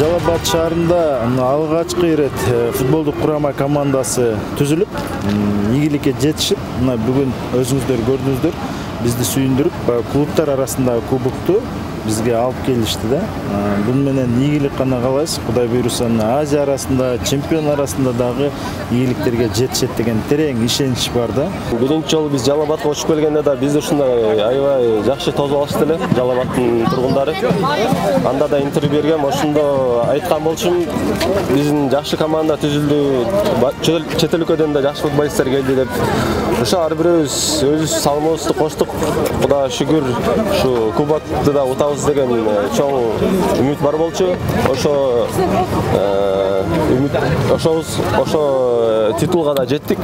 Жалал Абад шаарында алгачкы ирет футболдук курама командасы түзүлүп, ийгиликке жетишип, мына бүгүн өзүңүздөр көрдүңүздөр, бизди сүйүндүрүп, клубтар арасындагы кубокту бизге алып келишти да. Бунун менен ийгилик гана каалайбыз. Кудай буйруса, Азия арасында, чемпион арасында дагы ийгиликтерге жетишет деген терең ишенич бар да. Биринчи жолу биз Жалал Абадка учуп келгенде да бизди ушундай аябай жакшы тосуп алышты эле Жалал Абадтын тургундары. Анда да интервью бергем, ошондо айткан болчумун, биздин жакшы команда түзүлдү, чет өлкөдөн да жакшы футболисттер келди деп. Ошо ар бирөөбүз өзүбүз салымыбызды коштук. Кудайга шүгүр, ушу кубокты да утабыз деген чоң үмүт бар болчу. Ошо титулга да жеттик.